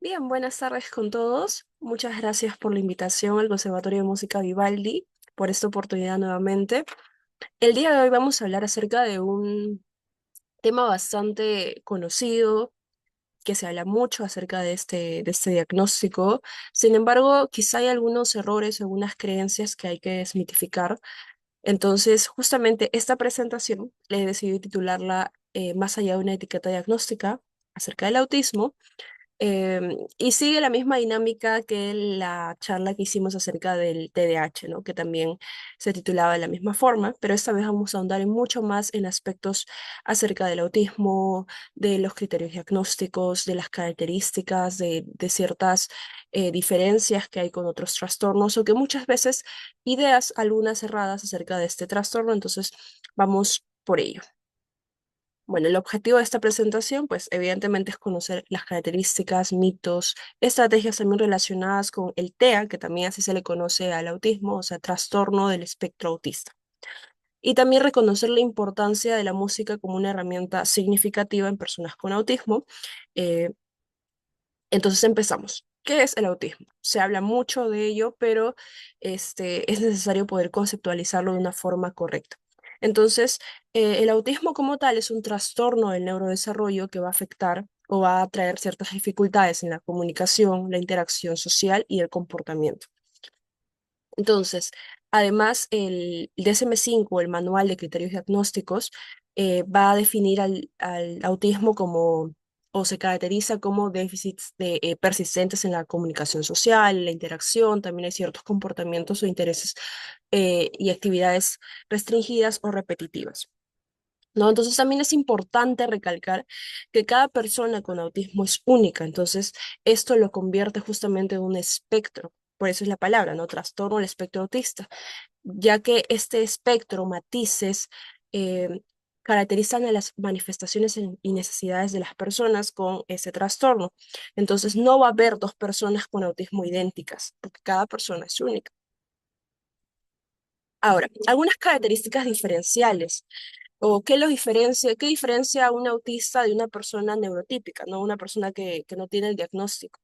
Bien, buenas tardes con todos. Muchas gracias por la invitación al Conservatorio de Música Vivaldi, por esta oportunidad nuevamente. El día de hoy vamos a hablar acerca de un tema bastante conocido, que se habla mucho acerca de este diagnóstico. Sin embargo, quizá hay algunos errores, algunas creencias que hay que desmitificar. Entonces, justamente esta presentación le he decidido titularla Más allá de una etiqueta diagnóstica acerca del autismo. Y sigue la misma dinámica que la charla que hicimos acerca del TDAH, ¿no? Que también se titulaba de la misma forma, pero esta vez vamos a ahondar en mucho más en aspectos acerca del autismo, de los criterios diagnósticos, de las características, de ciertas diferencias que hay con otros trastornos o que muchas veces ideas algunas erradas acerca de este trastorno. Entonces, vamos por ello. Bueno, el objetivo de esta presentación, pues evidentemente es conocer las características, mitos, estrategias también relacionadas con el TEA, que también así se le conoce al autismo, o sea, trastorno del espectro autista. Y también reconocer la importancia de la música como una herramienta significativa en personas con autismo. Eh, entonces empezamos. ¿Qué es el autismo? Se habla mucho de ello, pero es necesario poder conceptualizarlo de una forma correcta. Entonces, el autismo como tal es un trastorno del neurodesarrollo que va a afectar o va a traer ciertas dificultades en la comunicación, la interacción social y el comportamiento. Entonces, además, el DSM-5, el Manual de Criterios Diagnósticos, va a definir al autismo como, o se caracteriza como déficits persistentes en la comunicación social, la interacción, también hay ciertos comportamientos o intereses y actividades restringidas o repetitivas. ¿No? Entonces también es importante recalcar que cada persona con autismo es única, entonces esto lo convierte justamente en un espectro, por eso es la palabra, ¿no? Trastorno del espectro autista, ya que este espectro, matices, eh, caracterizan a las manifestaciones y necesidades de las personas con ese trastorno. Entonces no va a haber dos personas con autismo idénticas, porque cada persona es única. Ahora, algunas características diferenciales. ¿O qué diferencia a un autista de una persona neurotípica, ¿no? Una persona que no tiene el diagnóstico?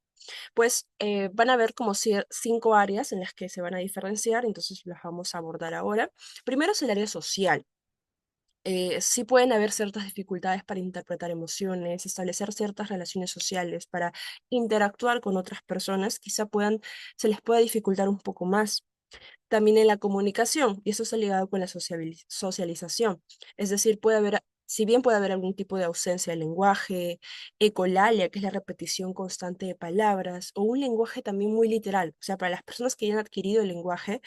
Pues van a haber como 5 áreas en las que se van a diferenciar, entonces las vamos a abordar ahora. Primero es el área social. Sí pueden haber ciertas dificultades para interpretar emociones, establecer ciertas relaciones sociales, para interactuar con otras personas, quizá se les pueda dificultar un poco más también en la comunicación, y eso está ligado con la socialización. Es decir, si bien puede haber algún tipo de ausencia de lenguaje, ecolalia, que es la repetición constante de palabras, o un lenguaje también muy literal. O sea, para las personas que ya han adquirido el lenguaje,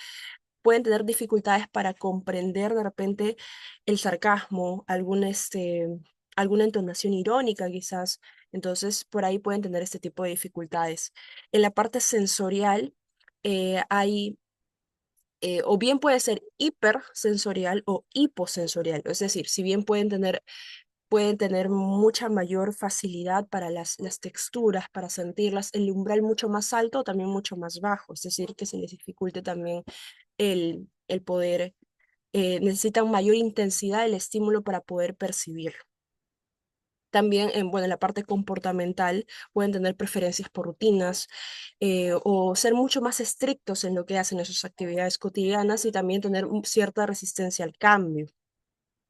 pueden tener dificultades para comprender de repente el sarcasmo, alguna entonación irónica quizás. Entonces, por ahí pueden tener este tipo de dificultades. En la parte sensorial, hay o bien puede ser hipersensorial o hiposensorial, es decir, si bien pueden tener mucha mayor facilidad para las texturas, para sentirlas, el umbral mucho más alto o también mucho más bajo, es decir, que se les dificulte también el poder, necesitan mayor intensidad del estímulo para poder percibirlo. También, bueno, en la parte comportamental pueden tener preferencias por rutinas o ser mucho más estrictos en lo que hacen en sus actividades cotidianas y también tener cierta resistencia al cambio.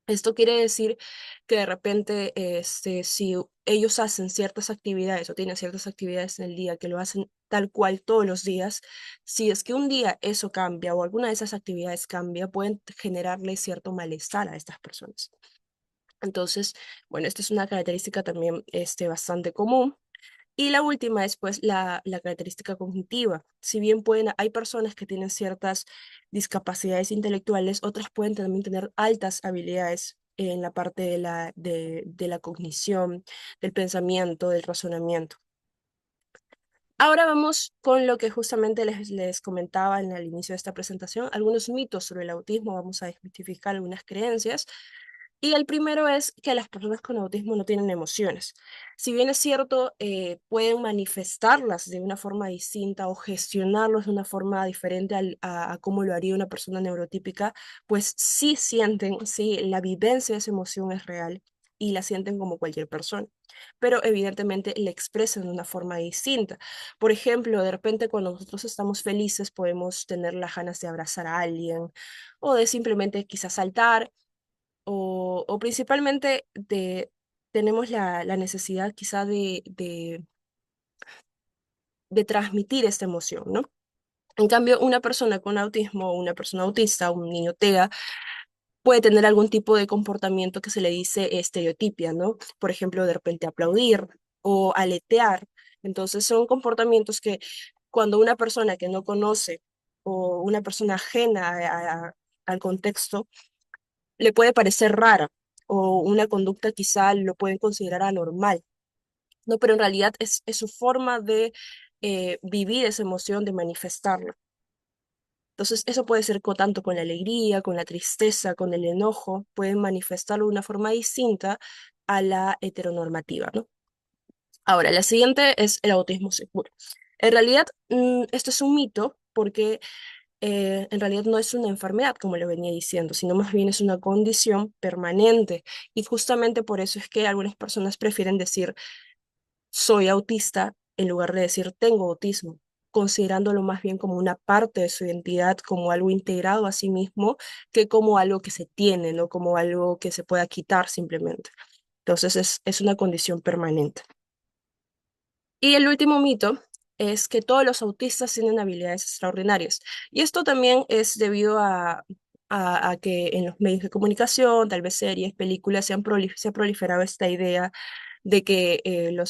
Esto quiere decir que de repente, si ellos hacen ciertas actividades o tienen ciertas actividades en el día que lo hacen tal cual todos los días, si es que un día eso cambia o alguna de esas actividades cambia, pueden generarle cierto malestar a estas personas. Entonces, bueno, esta es una característica también bastante común. Y la última es pues la característica cognitiva. Si bien hay personas que tienen ciertas discapacidades intelectuales, otras pueden también tener altas habilidades en la parte de la cognición, del pensamiento, del razonamiento. Ahora vamos con lo que justamente les comentaba en el inicio de esta presentación, algunos mitos sobre el autismo, vamos a desmitificar algunas creencias. Y el primero es que las personas con autismo no tienen emociones. Si bien es cierto, pueden manifestarlas de una forma distinta o gestionarlos de una forma diferente a cómo lo haría una persona neurotípica, pues sí sienten, sí, la vivencia de esa emoción es real. y la sienten como cualquier persona, pero evidentemente la expresan de una forma distinta. Por ejemplo, de repente cuando nosotros estamos felices podemos tener las ganas de abrazar a alguien o de simplemente quizás saltar o principalmente tenemos la necesidad quizá de transmitir esta emoción, ¿no? En cambio, una persona con autismo, una persona autista, un niño TEA, puede tener algún tipo de comportamiento que se le dice estereotipia, ¿no? Por ejemplo, de repente aplaudir o aletear. Entonces, son comportamientos que cuando una persona que no conoce o una persona ajena al contexto le puede parecer rara o una conducta quizá lo pueden considerar anormal, ¿no? Pero en realidad es su forma de vivir esa emoción, de manifestarla. Entonces, eso puede ser tanto con la alegría, con la tristeza, con el enojo, pueden manifestarlo de una forma distinta a la heteronormativa, ¿no? Ahora, la siguiente es el autismo seguro. En realidad, esto es un mito porque en realidad no es una enfermedad, como lo venía diciendo, sino más bien es una condición permanente. Y justamente por eso es que algunas personas prefieren decir soy autista en lugar de decir tengo autismo, considerándolo más bien como una parte de su identidad, como algo integrado a sí mismo, que como algo que se tiene, no como algo que se pueda quitar simplemente. Entonces es una condición permanente. Y el último mito es que todos los autistas tienen habilidades extraordinarias. Y esto también es debido a que en los medios de comunicación, tal vez series, películas, se ha proliferado esta idea de que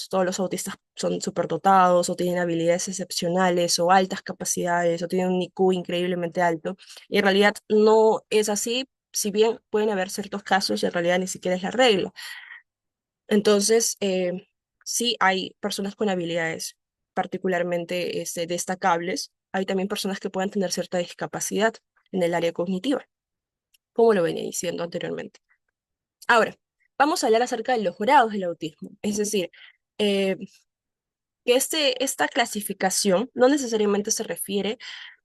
todos los autistas son superdotados o tienen habilidades excepcionales o altas capacidades o tienen un IQ increíblemente alto. Y en realidad no es así, si bien pueden haber ciertos casos, en realidad ni siquiera es la regla. Entonces, sí hay personas con habilidades particularmente destacables. Hay también personas que puedan tener cierta discapacidad en el área cognitiva, como lo venía diciendo anteriormente. Ahora, vamos a hablar acerca de los grados del autismo. Es decir, eh, que esta clasificación no necesariamente se refiere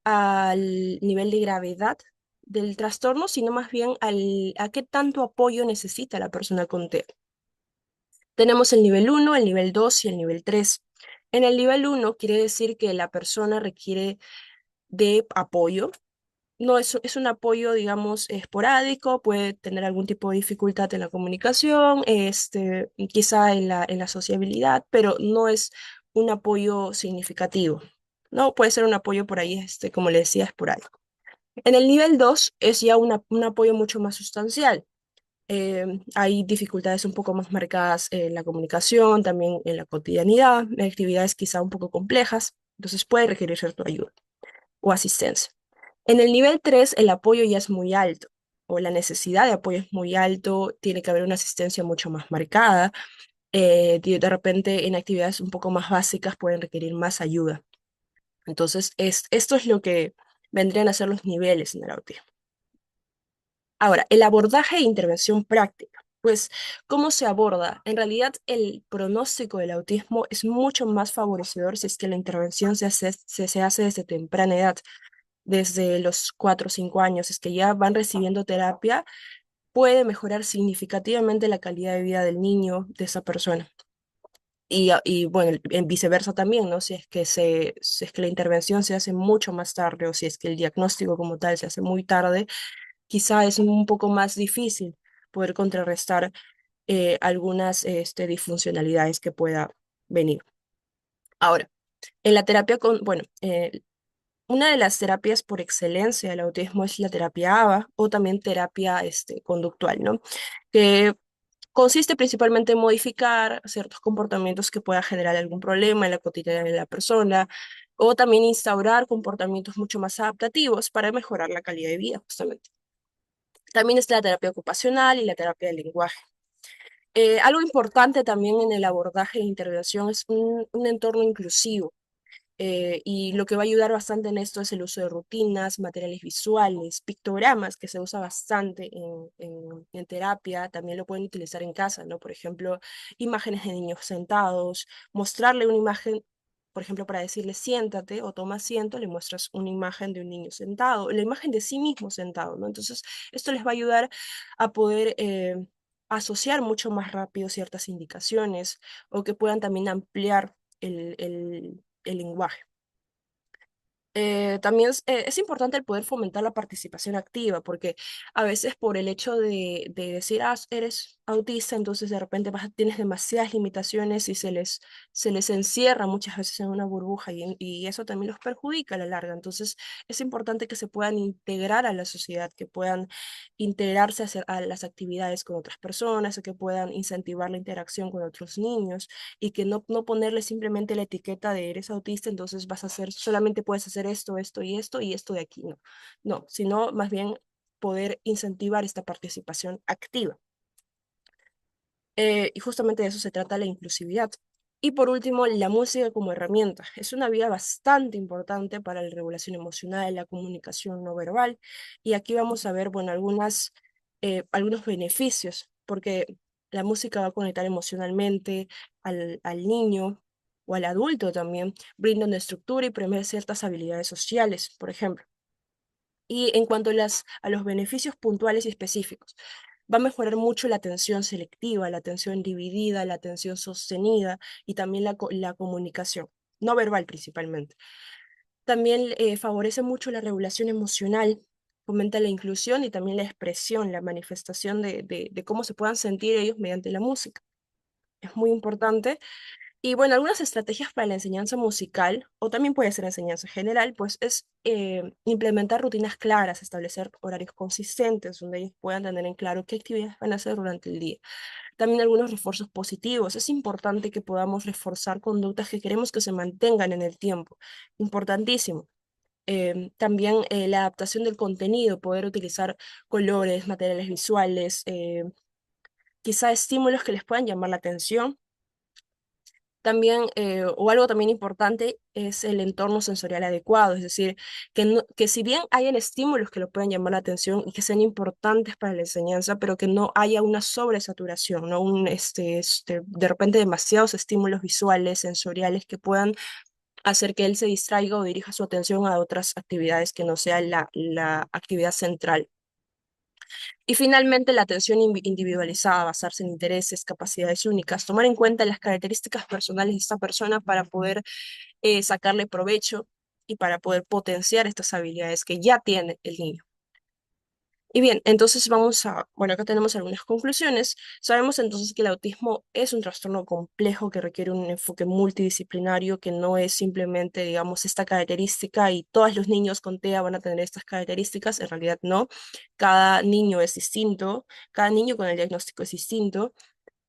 al nivel de gravedad del trastorno, sino más bien a qué tanto apoyo necesita la persona con TEA. Tenemos el nivel 1, el nivel 2 y el nivel 3. En el nivel 1 quiere decir que la persona requiere de apoyo. No es un apoyo, digamos, esporádico, puede tener algún tipo de dificultad en la comunicación, quizá en la sociabilidad, pero no es un apoyo significativo. No puede ser un apoyo por ahí, como le decía, esporádico. En el nivel 2 es ya un apoyo mucho más sustancial. Hay dificultades un poco más marcadas en la comunicación, también en la cotidianidad, en actividades quizá un poco complejas, entonces puede requerir cierta ayuda o asistencia. En el nivel 3 el apoyo ya es muy alto, o la necesidad de apoyo es muy alto, tiene que haber una asistencia mucho más marcada, de repente en actividades un poco más básicas pueden requerir más ayuda. Entonces, esto es lo que vendrían a ser los niveles en el autismo. Ahora, el abordaje e intervención práctica. Pues, ¿cómo se aborda? En realidad, el pronóstico del autismo es mucho más favorecedor si es que la intervención se hace desde temprana edad, desde los 4 o 5 años, es que ya van recibiendo terapia, puede mejorar significativamente la calidad de vida del niño, de esa persona. Y bueno, en viceversa también, ¿no? Si es que la intervención se hace mucho más tarde o si es que el diagnóstico como tal se hace muy tarde, quizá es un poco más difícil poder contrarrestar algunas disfuncionalidades que pueda venir. Ahora, en la terapia bueno, una de las terapias por excelencia del autismo es la terapia ABA o también terapia conductual, ¿no? Que consiste principalmente en modificar ciertos comportamientos que puedan generar algún problema en la cotidianidad de la persona o también instaurar comportamientos mucho más adaptativos para mejorar la calidad de vida, justamente. También está la terapia ocupacional y la terapia del lenguaje. Algo importante también en el abordaje de intervención es un entorno inclusivo. Y lo que va a ayudar bastante en esto es el uso de rutinas, materiales visuales, pictogramas, que se usa bastante en terapia, también lo pueden utilizar en casa, ¿no? Por ejemplo, imágenes de niños sentados, mostrarle una imagen, por ejemplo, para decirle siéntate o toma asiento, le muestras una imagen de un niño sentado, la imagen de sí mismo sentado, ¿no? Entonces, esto les va a ayudar a poder asociar mucho más rápido ciertas indicaciones o que puedan también ampliar el lenguaje. También es importante el poder fomentar la participación activa, porque a veces por el hecho de decir, ah, eres autista, entonces de repente tienes demasiadas limitaciones y se les encierra muchas veces en una burbuja y eso también los perjudica a la larga. Entonces es importante que se puedan integrar a la sociedad, que puedan integrarse a las actividades con otras personas, que puedan incentivar la interacción con otros niños y que no ponerle simplemente la etiqueta de eres autista, entonces vas a hacer, solamente puedes hacer esto, esto y esto de aquí, no. No, sino más bien poder incentivar esta participación activa. Y justamente de eso se trata la inclusividad. Y por último, la música como herramienta. Es una vía bastante importante para la regulación emocional, la comunicación no verbal. Y aquí vamos a ver, bueno, algunos beneficios, porque la música va a conectar emocionalmente al niño o al adulto también, brinda una estructura y promueve ciertas habilidades sociales, por ejemplo. Y en cuanto a los beneficios puntuales y específicos, va a mejorar mucho la atención selectiva, la atención dividida, la atención sostenida y también la comunicación, no verbal principalmente. También favorece mucho la regulación emocional, fomenta la inclusión y también la expresión, la manifestación de cómo se puedan sentir ellos mediante la música. Es muy importante y bueno, algunas estrategias para la enseñanza musical, o también puede ser enseñanza general, pues es implementar rutinas claras, establecer horarios consistentes donde ellos puedan tener en claro qué actividades van a hacer durante el día. También algunos refuerzos positivos. Es importante que podamos reforzar conductas que queremos que se mantengan en el tiempo. Importantísimo. También la adaptación del contenido, poder utilizar colores, materiales visuales, quizá estímulos que les puedan llamar la atención también, o algo también importante, es el entorno sensorial adecuado, es decir, que si bien hayan estímulos que lo puedan llamar la atención y que sean importantes para la enseñanza, pero que no haya una sobresaturación, ¿no? De repente demasiados estímulos visuales, sensoriales que puedan hacer que él se distraiga o dirija su atención a otras actividades que no sea la actividad central. Y finalmente, la atención individualizada, basarse en intereses, capacidades únicas, tomar en cuenta las características personales de esta persona para poder sacarle provecho y para poder potenciar estas habilidades que ya tiene el niño. Y bien, entonces bueno, acá tenemos algunas conclusiones. Sabemos entonces que el autismo es un trastorno complejo que requiere un enfoque multidisciplinario, que no es simplemente, digamos, esta característica y todos los niños con TEA van a tener estas características. En realidad no. Cada niño es distinto, cada niño con el diagnóstico es distinto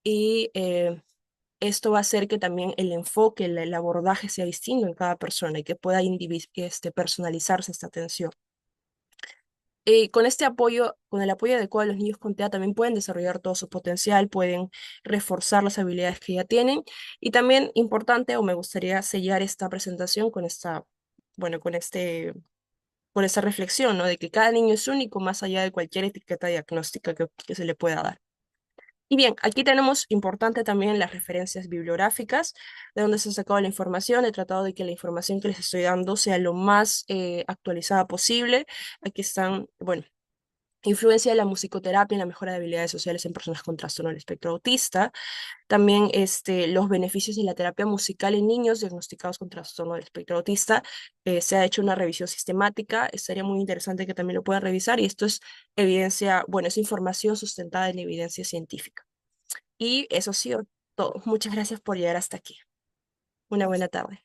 y esto va a hacer que también el enfoque, el abordaje sea distinto en cada persona y que pueda personalizarse esta atención. Con este apoyo, con el apoyo adecuado, los niños con TEA también pueden desarrollar todo su potencial, pueden reforzar las habilidades que ya tienen. Y también importante, o me gustaría sellar esta presentación con bueno, con esta reflexión, ¿no? De que cada niño es único más allá de cualquier etiqueta diagnóstica que se le pueda dar. Y bien, aquí tenemos importante también las referencias bibliográficas, de donde se ha sacado la información. He tratado de que la información que les estoy dando sea lo más actualizada posible. Aquí están, bueno, influencia de la musicoterapia en la mejora de habilidades sociales en personas con trastorno del espectro autista. También los beneficios de la terapia musical en niños diagnosticados con trastorno del espectro autista. Se ha hecho una revisión sistemática. Estaría muy interesante que también lo puedan revisar. Y esto es evidencia, bueno, es información sustentada en evidencia científica. Y eso ha sido todo. Muchas gracias por llegar hasta aquí. Una buena tarde.